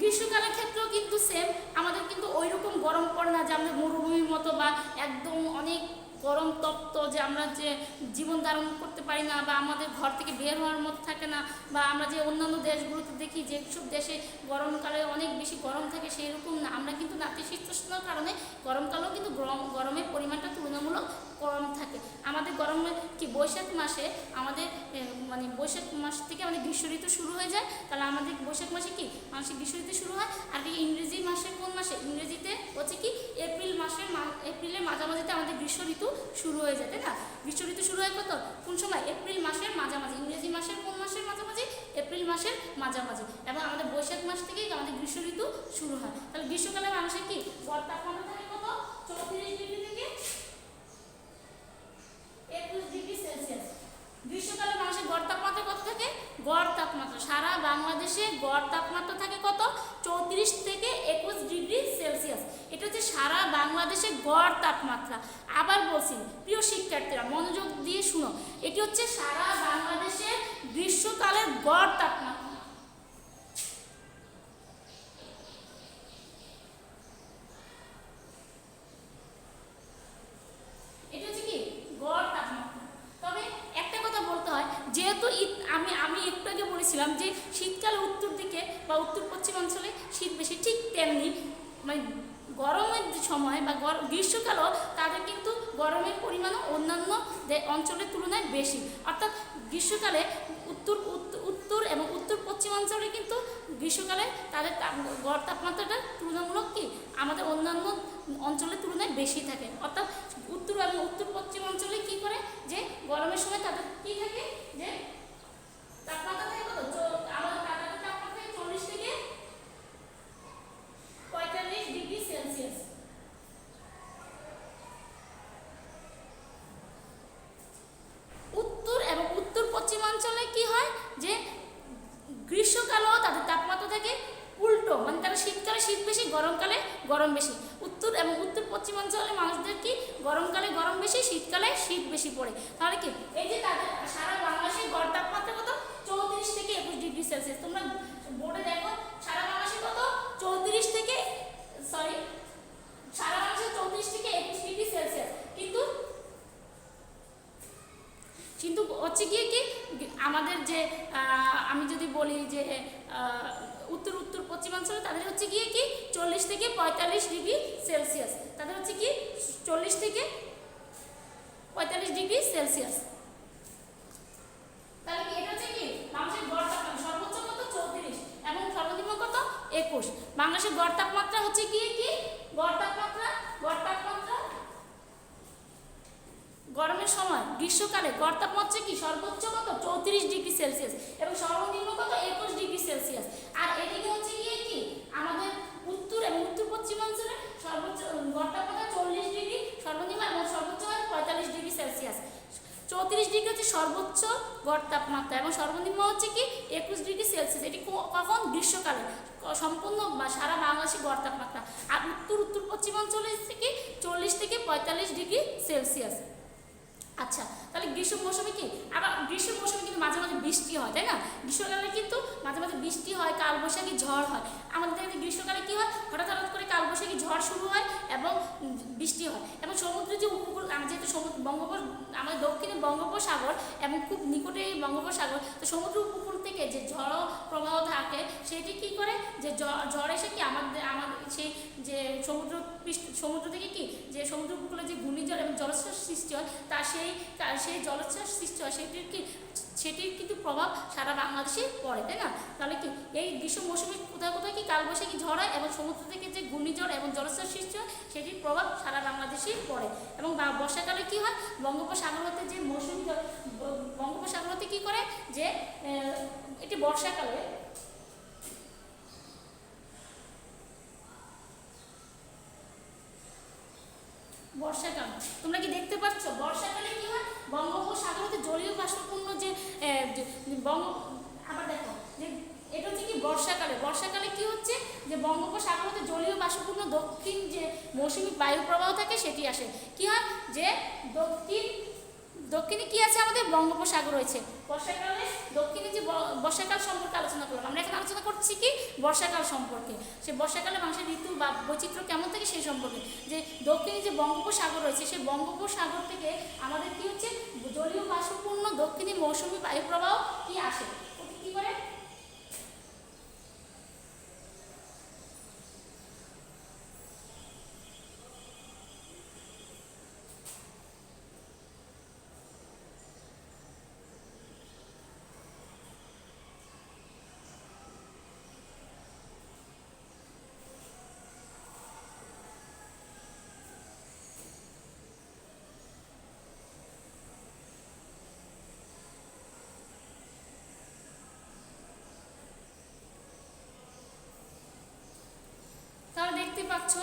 গ্রীষ্মকালের ক্ষেত্রেও কিন্তু সেম, আমাদের কিন্তু ওই রকম গরম পড়ে না যে আমাদের মরুভূমির মতো বা একদম অনেক গরম তপ্ত, যে আমরা যে জীবন ধারণ করতে পারি না বা আমাদের ঘর থেকে বের হওয়ার মতো থাকে না, বা আমরা যে অন্যান্য দেশগুলোতে দেখি যে সব দেশে গরমকালে অনেক বেশি গরম থাকে, সেই রকম না। আমরা কিন্তু নাতিশীতোষ্ণর কারণে গরমকালেও কিন্তু গরমের পরিমাণটা তুলনামূলক কম থাকে। আমাদের গরমে কি বৈশাখ মাসে আমাদের বৈশাখ মাস থেকে আমাদের গ্রীষ্ম ঋতু শুরু হয়ে যায়, তাহলে আমাদের বৈশাখ মাসে কি মাসিক গ্রীষ্ম ঋতু শুরু হয়। আর কি ইংরেজি মাসে কোন মাসে? ইংরেজিতে হচ্ছে কি এপ্রিলের মাঝামাঝিতে আমাদের গ্রীষ্ম ঋতু শুরু হয়ে যায়, তাই না? গ্রীষ্ম ঋতু শুরু হয় কোন সময়? এপ্রিল মাসের মাঝামাঝি। ইংরেজি মাসের কোন মাসের মাঝামাঝি? এপ্রিল মাসের মাঝামাঝি। এবং আমাদের বৈশাখ মাস থেকেই আমাদের গ্রীষ্ম ঋতু শুরু হয়। তাহলে গ্রীষ্মকালে মানুষের কি গড় তাপমাত্রা থাকে কত? 34 ডিগ্রি থেকে 21 ডিগ্রি সেলসিয়াস। গ্রীষ্মকালে মানুষের গড় তাপমাত্রা কত থাকে? গড় তাপমাত্রা সারা বাংলাদেশে গড় তাপমাত্রা থাকে কত? 34 থেকে 21 ডিগ্রি সেলসিয়াস। এটা হচ্ছে সারা বাংলাদেশে গড় তাপমাত্রা। আবার বলছি প্রিয় শিক্ষার্থীরা, মনোযোগ দিয়ে শুনো, এটি হচ্ছে সারা বাংলাদেশের গ্রীষ্মকালের গড় তাপমাত্রা। এটা হচ্ছে কি গড় তাপমাত্রা। তবে একটা কথা বলতে হয়, যেহেতু আমি একটু আগে বলেছিলাম যে শীতকালে উত্তর দিকে বা উত্তর পশ্চিমাঞ্চলে শীত বেশি, ঠিক তেমনি গরমের সময় বা গ্রীষ্মকালেও তাদের কিন্তু গরমের পরিমাণও অন্যান্য অঞ্চলের তুলনায় বেশি। অর্থাৎ গ্রীষ্মকালে উত্তর এবং উত্তর পশ্চিমাঞ্চলে কিন্তু গ্রীষ্মকালে তাদের গড় তাপমাত্রাটা তুলনামূলক কি আমাদের অন্যান্য অঞ্চলের তুলনায় বেশি থাকে। অর্থাৎ উত্তর এবং উত্তর পশ্চিমাঞ্চলে কি করে, যে গরমের সময় তাদের কি থাকে, যে তাপমাত্রা থাকে কত? আমাদের তাপমাত্রা থাকে 40 থেকে 45 ডিগ্রি সেলসিয়াস। উত্তর এবং উত্তর পশ্চিমাঞ্চলে কি হয়, যে গ্রীষ্মকালেও তাদের তাপমাত্রা থাকে উল্টো, তারা শীতকালে শীত বেশি, গরমকালে গরম বেশি। উত্তর এবং উত্তর পশ্চিমাঞ্চলের মানুষদের কি গরমকালে গরম বেশি, শীতকালে শীত বেশি পড়ে। তাহলে কি এই যে তাদের সারা বাংলাদেশের গড় তাপমাত্রা কত? 34 থেকে 21 ডিগ্রি সেলসিয়াস। তোমরা বোর্ডে দেখো সারা বাংলাদেশে কত? সারা বাংলাদেশে 34 থেকে 21 ডিগ্রি সেলসিয়াস। কিন্তু হচ্ছে গিয়ে কি আমাদের যে আমি যদি বলি যে উত্তর পশ্চিমাঞ্চলে তাদের হচ্ছে গিয়ে কি 40 থেকে 45 ডিগ্রি সেলসিয়াস। তাদের হচ্ছে কি 40 থেকে 45 ডিগ্রি সেলসিয়াস। তাহলে কি এটা হচ্ছে কি বাংলাদেশের গড় তাপমাত্রা সর্বোচ্চ কত? 34 এবং সর্বনিম্ন কত? 21। বাংলাদেশের গড় তাপমাত্রা হচ্ছে গিয়ে কি গড় তাপমাত্রা গরমের সময় গ্রীষ্মকালে গড় তাপমাত্রা কি সর্বোচ্চ কত? 34 ডিগ্রি সেলসিয়াস এবং সর্বনিম্ন কত? 21 ডিগ্রি সেলসিয়াস। আর এদিকে হচ্ছে গিয়ে কি আমাদের উত্তর এবং উত্তর পশ্চিমাঞ্চলে সর্বোচ্চ গড় তাপমাত্রা 40 ডিগ্রি সর্বনিম্ন এবং সর্বোচ্চ হয় 45 ডিগ্রি সেলসিয়াস। 34 ডিগ্রি হচ্ছে সর্বোচ্চ গড় তাপমাত্রা এবং সর্বনিম্ন হচ্ছে কি 21 ডিগ্রি সেলসিয়াস। এটি কখন? গ্রীষ্মকালে সম্পূর্ণ সারা বাংলাদেশে গড় তাপমাত্রা। আর উত্তর পশ্চিমাঞ্চলে হচ্ছে কি 40 থেকে 45 ডিগ্রি সেলসিয়াস। আচ্ছা, তাহলে গ্রীষ্ম মৌসুমে কি আবার গ্রীষ্ম মৌসুমে কিন্তু মাঝে মাঝে বৃষ্টি হয়, তাই না? গ্রীষ্মকালে কিন্তু মাঝে মাঝে বৃষ্টি হয়, কালবৈশাখী ঝড় হয়। আমাদের গ্রীষ্মকালে কি হয়? হঠাৎ করে কালবৈশাখী ঝড় শুরু হয় এবং বৃষ্টি হয়। এবং সমুদ্রের যে উপকূল, যেহেতু সমুদ্র আমাদের দক্ষিণে বঙ্গোপসাগর এবং খুব নিকটে এই বঙ্গোপসাগর, তো সমুদ্র উপকূল থেকে যে ঝড় প্রবাহ থাকে সেটি কী করে, যে ঝড় এসে কি আমাদের সেই যে সমুদ্র থেকে কি যে সমুদ্র উপকূলে যে ঘূর্ণিঝড় এবং জলোচ্ছ্বাস সৃষ্টি হয়, সেই জলোচ্ছ্বাস সৃষ্টি হয় সেটির কিন্তু প্রভাব সারা বাংলাদেশে পড়ে, তাই না? তাহলে কি এই গ্রীষ্ম মৌসুমে কোথায় কোথায় কি কালবৈশাখী ঝড় হয় এবং সমুদ্র থেকে যে ঘূর্ণিঝড় এবং জলোচ্ছ্বাস সৃষ্টি হয় সেটির প্রভাব সারা বাংলাদেশেই পড়ে। এবং বর্ষাকালে কি হয়, বঙ্গোপসাগর হতে যে মৌসুমী বঙ্গোপসাগর হতে কী করে, যে এটি বর্ষাকালে তোমরা কি দেখতে পাচ্ছ, বর্ষাকালে কি হয়, বঙ্গোপসাগর হতে জলীয় বাষ্পপূর্ণ যে আবার দেখো যে এটা হচ্ছে কি বর্ষাকালে কি হচ্ছে, যে বঙ্গোপসাগর হতে জলীয় বাষ্পপূর্ণ দক্ষিণ যে মৌসুমী বায়ু প্রবাহ থাকে সেটি আসে। কি হয়, যে দক্ষিণে কি আছে, আমাদের বঙ্গোপসাগর রয়েছে। বর্ষাকালে দক্ষিণে যে বর্ষাকাল সম্পর্কে আলোচনা করলাম, আমরা এখন আলোচনা করছি কি বর্ষাকাল সম্পর্কে। সে বর্ষাকালে মানুষের ঋতু বা বৈচিত্র্য কেমন থাকে সেই সম্পর্কে। যে দক্ষিণে যে বঙ্গোপসাগর রয়েছে সেই বঙ্গোপসাগর থেকে আমাদের কি হচ্ছে, জলীয় বাষ্পপূর্ণ দক্ষিণী মৌসুমী বায়ু প্রবাহ কি আসে, কি করে তাহলে দেখতে পাচ্ছ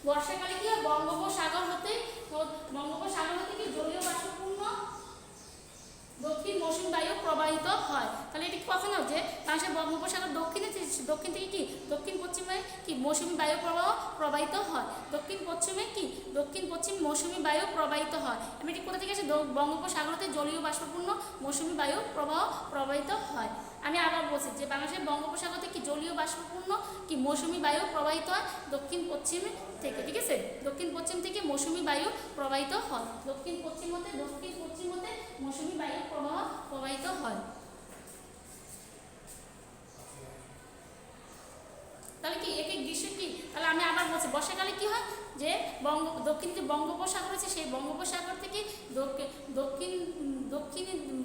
বর্ষাকালে কি হয়, বঙ্গোপসাগর হতে কি জলীয় বাষ্পপূর্ণ দক্ষিণ মৌসুমী বায়ু প্রবাহিত হয়। তাহলে এটি কখন হয়, যে বাংলাদেশের বঙ্গোপসাগর দক্ষিণ থেকে কি দক্ষিণ পশ্চিমে কি মৌসুমী বায়ু প্রবাহিত হয়, দক্ষিণ পশ্চিম মৌসুমী বায়ু প্রবাহিত হয়। এবং এটি কোথা থেকে আসে, বঙ্গোপসাগরতে জলীয় বাষ্পপূর্ণ মৌসুমী বায়ু প্রবাহিত হয়। আমি আবার বলছি যে বাংলাদেশের বঙ্গোপসাগর থেকে জলীয় বাষ্পপূর্ণ কি মৌসুমী বায়ু প্রবাহিত হয় দক্ষিণ পশ্চিম থেকে, ঠিক আছে, দক্ষিণ পশ্চিম থেকে মৌসুমী বায়ু প্রবাহিত হয়, দক্ষিণ পশ্চিম হতে মৌসুমী বায়ু প্রবাহিত হয়। তাহলে কি একে গ্রীষ্ম কি, তাহলে আমি আবার বলছি বর্ষাকালে কি হয়, যে দক্ষিণ যে বঙ্গোপসাগর আছে সেই বঙ্গোপসাগর থেকে দক্ষিণ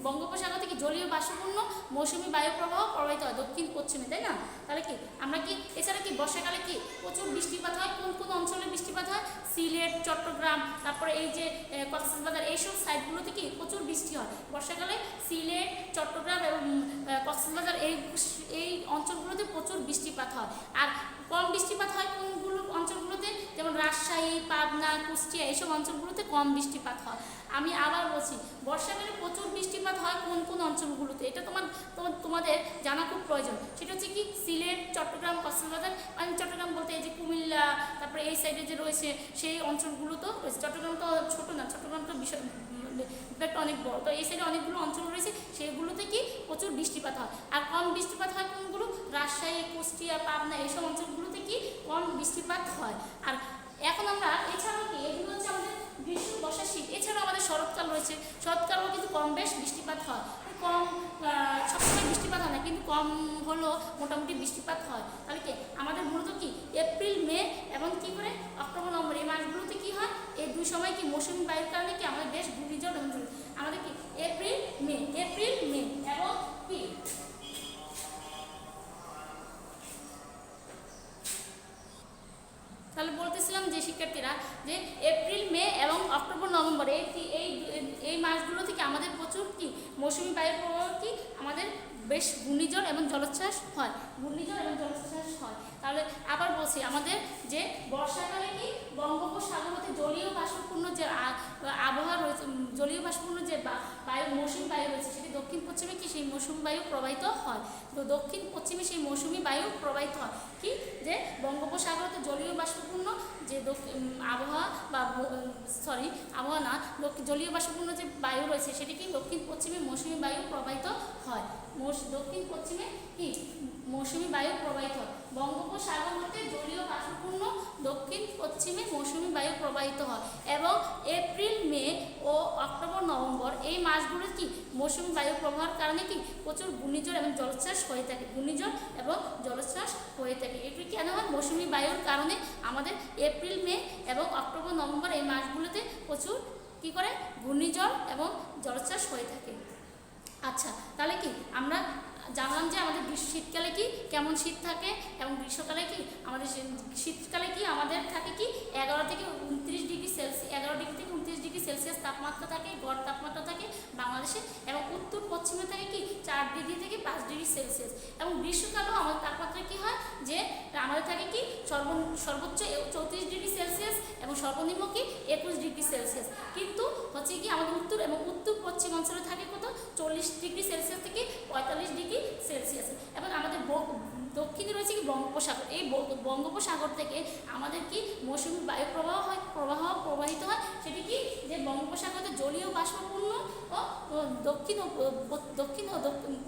বঙ্গোপসাগর থেকে জলীয় বাষ্পপূর্ণ মৌসুমী বায়ু প্রবাহ প্রবাহিত হয় দক্ষিণ পশ্চিমে, তাই না? তাহলে কি আমরা কি এছাড়া কি বর্ষাকালে কি প্রচুর বৃষ্টিপাত হয়, কোন কোন অঞ্চলে বৃষ্টিপাত হয়, সিলেট, চট্টগ্রাম, তারপরে এই যে কক্সবাজার, এইসব সাইডগুলোতে কি প্রচুর বৃষ্টি হয় বর্ষাকালে। সিলেট, চট্টগ্রাম এবং কক্সবাজার এই অঞ্চলগুলোতে প্রচুর বৃষ্টিপাত হয়। আর কম বৃষ্টিপাত হয় কোনগুলো অঞ্চলগুলোতে, যেমন রাজশাহী, পাবনা, কুষ্টিয়া, এইসব অঞ্চলগুলোতে কম বৃষ্টিপাত হয়। আমি আবার বলছি বর্ষাকালে প্রচুর বৃষ্টিপাত হয় কোন কোন অঞ্চলগুলোতে, এটা তোমাদের জানা খুব প্রয়োজন। সেটা হচ্ছে কি সিলেট, চট্টগ্রাম, কক্সবাজার, মানে চট্টগ্রাম বলতে এই যে কুমিল্লা, তারপরে এই সাইডে যে রয়েছে সেই অঞ্চলগুলোতেও রয়েছে। চট্টগ্রাম তো ছোট না, চট্টগ্রাম তো বিশাল অনেক বড়, তো এই সাইডে অনেকগুলো অঞ্চল রয়েছে, সেগুলোতে কি প্রচুর বৃষ্টিপাত হয়। আর কম বৃষ্টিপাত হয় কোনগুলো, রাজশাহী, কুষ্টিয়া, পাবনা, এইসব অঞ্চলগুলোতে কি কম বৃষ্টিপাত হয়। আর এখন আমরা এছাড়াও কি, এগুলো হচ্ছে আমাদের গ্রীষ্ম, বর্ষা, শীত, এছাড়াও আমাদের শরৎকাল রয়েছে। শরৎকালেও কিন্তু কম বেশ বৃষ্টিপাত হয়, কম সবসময় বৃষ্টিপাত হয় না, কিন্তু কম হলেও মোটামুটি বৃষ্টিপাত হয়। তাহলে কি আমাদের মূলত কি এপ্রিল, মে এবং কি করে অক্টোবর, নভেম্বর এই মাসগুলোতে কি হয়, এই দুই সময় কি মৌসুমী বায়ুর কারণে কি আমাদের বেশ ঘূর্ণিঝড় আমাদের কি এপ্রিল মে এবং কি তাহলে বলতেছিলাম যে শিক্ষার্থীরা, যে এপ্রিল, মে এবং অক্টোবর, নভেম্বর এই মাসগুলো থেকে আমাদের প্রচুর কি মৌসুমী বায়ুর প্রবাহ কি আমাদের বেশ ঘূর্ণিঝড় এবং জলোচ্ছ্বাস হয়, ঘূর্ণিঝড় এবং জলোচ্ছ্বাস হয়। তাহলে আবার বলছি, আমাদের যে বর্ষাকালে কি বঙ্গোপসাগর হতে জলীয় বাষ্পপূর্ণ যে আবহাওয়া রয়েছে, জলীয় বাষ্পপূর্ণ যে বায়ু, মৌসুমী বায়ু রয়েছে, সেটি দক্ষিণ পশ্চিমে কি সেই মৌসুমী বায়ু প্রবাহিত হয়। তো দক্ষিণ পশ্চিমে সেই মৌসুমী বায়ু প্রবাহিত হয় কি, যে বঙ্গোপসাগর হতে জলীয় বাষ্পপূর্ণ যে আবহাওয়া বা আবহাওয়া না, জলীয় বাষ্পপূর্ণ যে বায়ু রয়েছে সেটি কি দক্ষিণ পশ্চিমে মৌসুমী বায়ু প্রবাহিত হয়। দক্ষিণ পশ্চিমে কি মৌসুমী বায়ু প্রবাহিত হয়। বঙ্গোপসাগর হতে জলীয় বাষ্পপূর্ণ দক্ষিণ পশ্চিমে মৌসুমী বায়ু প্রবাহিত হয় এবং এপ্রিল, মে ও অক্টোবর, নভেম্বর এই মাসগুলো কি মৌসুমী বায়ু প্রবাহের কারণে কি প্রচুর ঘূর্ণিঝড় এবং জলোচ্ছ্বাস হয়ে থাকে, ঘূর্ণিঝড় এবং জলোচ্ছ্বাস হয়ে থাকে। এগুলি কেন হয়? মৌসুমী বায়ুর কারণে আমাদের এপ্রিল, মে এবং অক্টোবর, নভেম্বর এই মাসগুলোতে প্রচুর কি করে ঘূর্ণিঝড় এবং জলোচ্ছ্বাস হয়ে থাকে। আচ্ছা, তাহলে কি আমরা জানলাম যে আমাদের শীতকালে কি কেমন শীত থাকে এবং গ্রীষ্মকালে কি আমাদের শীতকালে কি আমাদের থাকে কি 11 থেকে 29 ডিগ্রি সেলসিয়াস, 11 ডিগ্রি থেকে 29 ডিগ্রি সেলসিয়াস তাপমাত্রা থাকে, গড় তাপমাত্রা থাকে বাংলাদেশে, এবং উত্তর পশ্চিমে থাকে কি 4 ডিগ্রি থেকে 5 ডিগ্রি সেলসিয়াস। এবং গ্রীষ্মকালেও আমাদের তাপমাত্রা কি হয়, যে আমাদের থাকে কি সর্বোচ্চ 34 ডিগ্রি সেলসিয়াস এবং সর্বনিম্ন কি 21 ডিগ্রি সেলসিয়াস। কিন্তু হচ্ছে কি আমাদের উত্তর এবং উত্তর পশ্চিম অঞ্চলে থাকে কত 40 ডিগ্রি সেলসিয়াস থেকে 45 ডিগ্রি সেলসিয়াস। এবং আমাদের দক্ষিণে রয়েছে কি বঙ্গোপসাগর, এই বঙ্গোপসাগর থেকে আমাদের কি মৌসুমী বায়ু প্রবাহিত হয়, সেটি কি যে বঙ্গোপসাগরে জলীয় বাষ্পপূর্ণ ও দক্ষিণ ও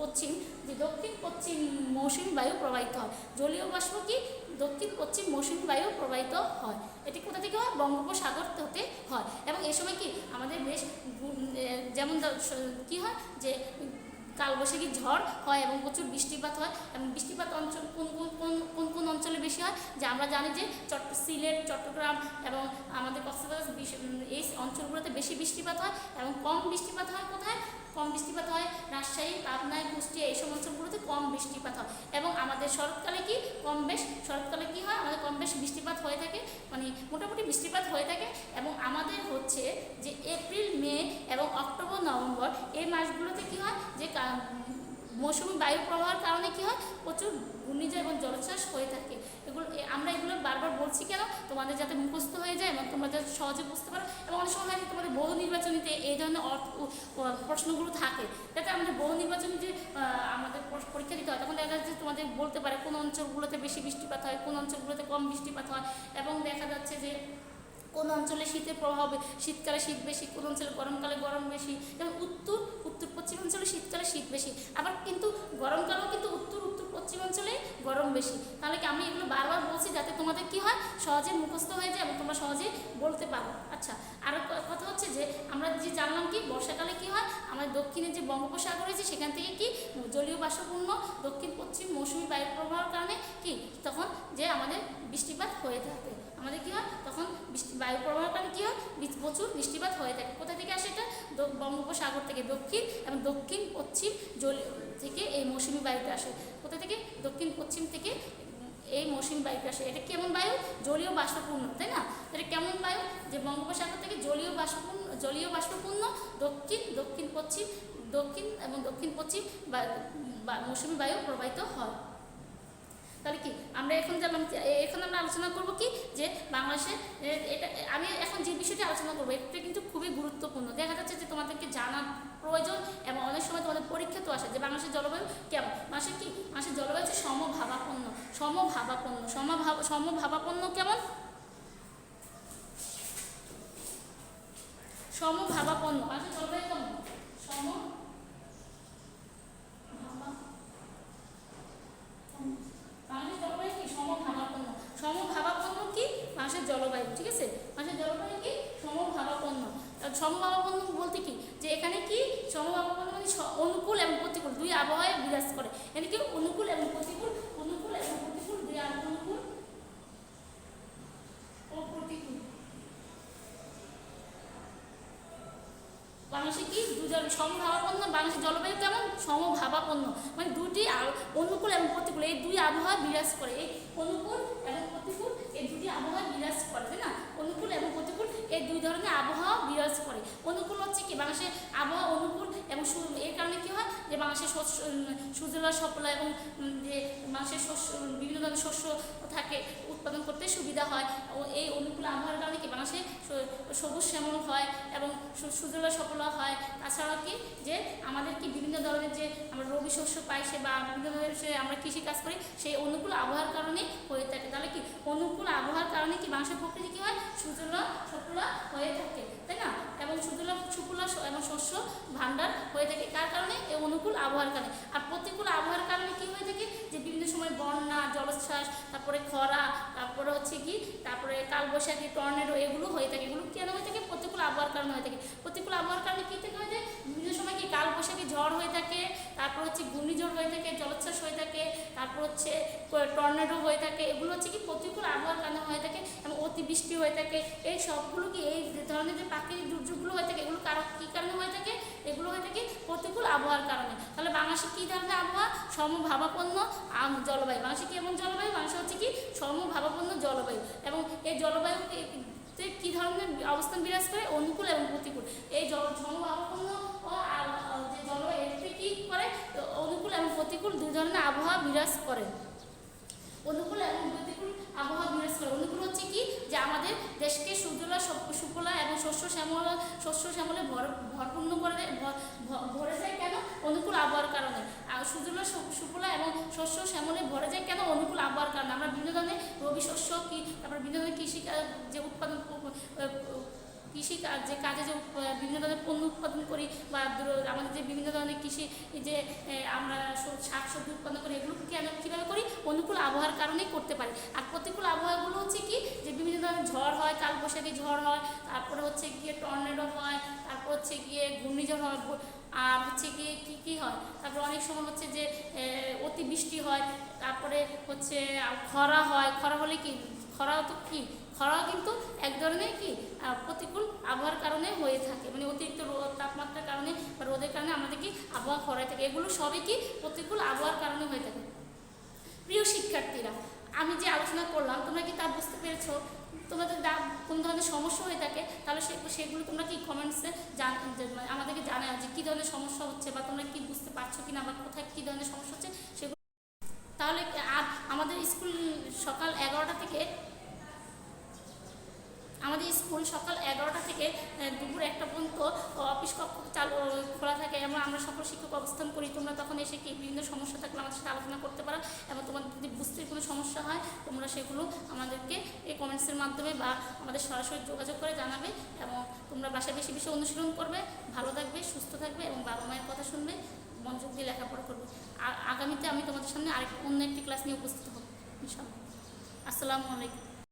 পশ্চিম, যে দক্ষিণ পশ্চিম মৌসুমী বায়ু প্রবাহিত হয়। জলীয় বাষ্প কি দক্ষিণ পশ্চিম মৌসুমী বায়ু প্রবাহিত হয়। এটি কোথা থেকে হয়? বঙ্গোপসাগর হতে হয়। এবং এই সময় কি আমাদের বেশ যেমন কি হয়, যে কালবৈশাখী ঝড় হয় এবং প্রচুর বৃষ্টিপাত হয়। এবং বৃষ্টিপাত অঞ্চল কোন কোন অঞ্চলে বেশি হয়, যে আমরা জানি যে সিলেট, চট্টগ্রাম এবং আমাদের কক্সবাজার এই অঞ্চলগুলোতে বেশি বৃষ্টিপাত হয়। এবং কম বৃষ্টিপাত হয় কোথায়? কম বৃষ্টিপাত হয় রাজশাহী, পাবনায়, কুষ্টিয়া এইসব অঞ্চলগুলোতে কম বৃষ্টিপাত হয়। এবং আমাদের শরৎকালে কি শরৎকালে কি হয়, আমাদের কম বেশ বৃষ্টিপাত হয়ে থাকে, মানে মোটামুটি বৃষ্টিপাত হয়ে থাকে। এবং আমাদের হচ্ছে যে এপ্রিল, মে এবং অক্টোবর, নভেম্বর এই মাসগুলোতে কি হয়, যে মৌসুমী বায়ু প্রবাহের কারণে কি হয়, প্রচুর ঘূর্ণিঝড় এবং জলোচ্ছ্বাস হয়ে থাকে। আমরা এগুলো বারবার বলছি কেন, তোমাদের যাতে মুখস্থ হয়ে যায় এবং তোমরা যাতে সহজে বুঝতে পারো। এবং অনেক সময় তোমাদের বহু নির্বাচনীতে এই ধরনের প্রশ্নগুলো থাকে, যাতে আমাদের বহু নির্বাচনীতে আমাদের পরীক্ষা দিতে হয়, তখন দেখা যাচ্ছে তোমাদের বলতে পারে কোন অঞ্চলগুলোতে বেশি বৃষ্টিপাত হয়, কোন অঞ্চলগুলোতে কম বৃষ্টিপাত হয়। এবং দেখা যাচ্ছে যে কোন অঞ্চলে শীতের প্রভাব, শীতকালে শীত বেশি, কোন অঞ্চলে গরমকালে গরম বেশি। যেমন উত্তর পশ্চিম অঞ্চলে শীতকালে শীত বেশি, আবার কিন্তু গরমকালেও কিন্তু উত্তর পশ্চিম অঞ্চলে গরম বেশি। তাহলে কি আমি এগুলো বারবার বলছি যাতে তোমাদের কি হয়, সহজে মুখস্থ হয়ে যায় এবং তোমরা সহজে বলতে পারো। আচ্ছা, আরও কথা হচ্ছে যে আমরা যে জানলাম কি বর্ষাকালে কি হয়, আমাদের দক্ষিণে যে বঙ্গোপসাগর রয়েছে সেখান থেকে কি জলীয় বাষ্পপূর্ণ দক্ষিণ পশ্চিম মৌসুমী বায়ু প্রবাহের কারণে কি তখন যে আমাদের বৃষ্টিপাত হয়ে থাকে, আমাদের কি হয় তখন বায়ু প্রবাহের কারণে কি হয়, প্রচুর বৃষ্টিপাত হয়ে থাকে। কোথা থেকে আসে এটা? বঙ্গোপসাগর থেকে দক্ষিণ এবং দক্ষিণ পশ্চিম থেকে এই মৌসুমী বায়ুটা আসে। কোথা থেকে? দক্ষিণ পশ্চিম থেকে এই মৌসুমী বায়ুটা আসে। এটা কেমন বায়ু? জলীয় বাষ্পপূর্ণ, তাই না? এটা কেমন বায়ু? যে বঙ্গোপসাগর থেকে জলীয় বাষ্পপূর্ণ দক্ষিণ এবং দক্ষিণ পশ্চিম মৌসুমী বায়ু প্রবাহিত হয়। তাহলে কি আমরা এখন আমরা আলোচনা করব কি, যে বাংলাদেশে এটা আমি এখন যে বিষয়টি আলোচনা করবো এটা কিন্তু খুবই গুরুত্বপূর্ণ। দেখা যাচ্ছে যে তোমাদেরকে জানা প্রয়োজন এবং অনেক সময় তোমাদের পরীক্ষা তো আসে যে বাংলাদেশের জলবায়ু কেমন। বাংলাদেশের জলবায়ু হচ্ছে সমভাবাপন্ন কেমন? সমভাবাপন্ন। বাংলাদেশের জলবায়ু কেমন? বাংলাদেশের জলবায়ু কি সমভাবাপন্ন কি বাংলাদেশের জলবায়ু, ঠিক আছে? বাংলাদেশের জলবায়ু কি সমভাবাপন্ন বলতে কি, যে এখানে কি সমভাবাপন্ন মানে অনুকূল এবং প্রতিকূল দুই আবহাওয়ায় বিরাজ করে। এখানে কি অনুকূল এবং প্রতিকূল দুই অনুকূল ও প্রতিকূল। বাংলাদেশে কি দুজন সমভাবাপন্ন, বাংলাদেশের জলবায়ু কেমন? সমভাবাপন্ন, মানে দুটি অনুকূল এবং প্রতিকূল এই দুই আবহাওয়া বিরাজ করে। এই অনুকূল এবং প্রতিকূল এই দুটি আবহাওয়া বিরাজ করে, তাই না? অনুকূল এবং প্রতিকূল এই দুই ধরনের আবহাওয়া বিরাজ করে। অনুকূল হচ্ছে কি বাংলাদেশের আবহাওয়া অনুকূল এবং এর কারণে কি হয় যে বাংলাদেশের শস্য সুজলা সফলা এবং যে বাংলাদেশের শস্য বিভিন্ন ধরনের শস্য থাকে উৎপাদন করতে সুবিধা হয়। ও এই অনুকূল আবহাওয়ার কারণে কি বাংলাদেশে সবুজ শ্যামল হয় এবং সুজলা সফলা হয়। তাছাড়াও কি যে আমাদের কি বিভিন্ন ধরনের যে আমরা রবি শস্য পাই সে বা বিভিন্ন ধরনের আমরা কৃষি কাজ করি সেই অনুকূল আবহাওয়ার কারণে হয়ে থাকে। তাহলে কি অনুকূল আবহাওয়ার কারণে কি বাংলাদেশের প্রকৃতি কি হয় সুজলা সফলা হয়ে থাকে, তাই না? এবং সুজলা সুফলা এবং শস্য ভাণ্ডার হয়ে থাকে কার কারণে? এই অনুকূল আবহাওয়ার কারণে। আর প্রতিকূল আবহাওয়ার কারণে কি হয়ে থাকে যে বিভিন্ন সময় বন্যা, জলোচ্ছ্বাস, তারপরে খরা, তারপরে হচ্ছে কি তারপরে কালবৈশাখী, টর্নেডো এগুলো হয়ে থাকে। এগুলো কেন হয়ে থাকে? প্রতিকূল আবহাওয়ার কারণে হয়ে থাকে। প্রতিকূল আবহাওয়ার কারণে কী থেকে হয়ে যায়? বিভিন্ন সময় কি কালবৈশাখী ঝড় হয়ে থাকে, তারপর হচ্ছে ঘূর্ণিঝড় হয়ে থাকে, জলোচ্ছ্বাস হয়ে থাকে, তারপর হচ্ছে টর্নেডো হয়ে থাকে। এগুলো হচ্ছে কি প্রতিকূল আবহাওয়ার কারণে হয়ে থাকে এবং অতিবৃষ্টি হয়ে থাকে। এই সবগুলো কি এই ধরনের যে প্রাকৃতিক দুর্যোগগুলো হয়ে থাকে এগুলো কী কারণে হয়ে থাকে? এগুলো হয়ে থাকে প্রতিকূল আবহাওয়ার কারণে। তাহলে বাংলাদেশে কী ধরনের আবহাওয়া? সমভাবাপন্ন জলবায়ু। বাংলাদেশে কি এমন জলবায়ু? বাংলাদেশে হচ্ছে কি সমভাবাপন্ন জলবায়ু। এবং এই জলবায়ু কী ধরনের অবস্থান বিরাজ করে? অনুকূল এবং প্রতিকূল। এই সমভাবাপন্ন যে জলবায়ু এতে কী করে? অনুকূল এবং প্রতিকূল দুই ধরনের আবহাওয়া বিরাজ করে। অনুকূল এবং প্রতিকূল আবহাওয়া বিরাজ করে। অনুকূল হচ্ছে কি যে আমাদের দেশকে সুজলা সুফলা এবং শস্য শ্যামলে ভরপূর্ণ করে দেয়, ভরে যায় কেন? অনুকূল আবহাওয়ার কারণে। আর সুজলা সুফলা এবং শস্য শ্যামলে ভরে যায় কেন? অনুকূল আবহাওয়ার কারণে। আমরা বিভিন্ন ধরনের রবি শস্য কি তারপর বিভিন্ন ধরনের কৃষি যে উৎপাদন কৃষি যে কাজে যে বিভিন্ন ধরনের পণ্য উৎপাদন করি বা আমাদের যে বিভিন্ন ধরনের কৃষি যে আমরা শাক সবজি উৎপাদন করি এগুলো কীভাবে করি? অনুকূল আবহাওয়ার কারণেই করতে পারি। আর প্রতিকূল আবহাওয়াগুলো হচ্ছে কি যে বিভিন্ন ধরনের ঝড় হয়, কালবৈশাখী ঝড় হয়, তারপরে হচ্ছে গিয়ে টর্নেডো হয়, তারপর হচ্ছে গিয়ে ঘূর্ণিঝড় হয়, আর হচ্ছে গিয়ে কী হয় তারপর অনেক সময় হচ্ছে যে অতিবৃষ্টি হয়, তারপরে হচ্ছে খরা হয়। খরা হলে কি খরাও তো কি খরাও কিন্তু এক ধরনের কি প্রতিকূল আবহাওয়ার কারণে হয়ে থাকে, মানে অতিরিক্ত তাপমাত্রার কারণে বা রোদের কারণে আমাদের কি আবহাওয়া খরায় থাকে। এগুলো সবই কি প্রতিকূল আবহাওয়ার কারণে হয়ে থাকে। প্রিয় শিক্ষার্থীরা, আমি যে আলোচনা করলাম তোমরা কি তা বুঝতে পেরেছো? তোমাদের কোন ধরনের সমস্যা হয়ে থাকে তাহলে সেগুলো তোমরা কি কমেন্টসে আমাদেরকে জানাও যে কী ধরনের সমস্যা হচ্ছে বা তোমরা কি বুঝতে পারছো কি না বা কোথায় কী ধরনের সমস্যা হচ্ছে সেগুলো। তাহলে আমাদের স্কুল সকাল 11টা থেকে দুপুর 1টা পর্যন্ত অফিস কক্ষ খোলা থাকে এবং আমরা সকল শিক্ষক অবস্থান করি। তোমরা তখন এসে কি বিভিন্ন সমস্যা থাকলে আমাদের সাথে আলোচনা করতে পারো এবং তোমাদের যদি বুঝতে কোনো সমস্যা হয় তোমরা সেগুলো আমাদেরকে এই কমেন্টসের মাধ্যমে বা আমাদের সরাসরি যোগাযোগ করে জানাবে। এবং তোমরা বাসায় বেশি বেশি অনুশীলন করবে, ভালো থাকবে, সুস্থ থাকবে এবং বাবা মায়ের কথা শুনবে, মনোযোগ দিয়ে লেখাপড়া করবে। আগামীতে আমি তোমাদের সামনে অন্য একটি ক্লাস নিয়ে উপস্থিত হব ইনশাআল্লাহ। আসসালামু আলাইকুম।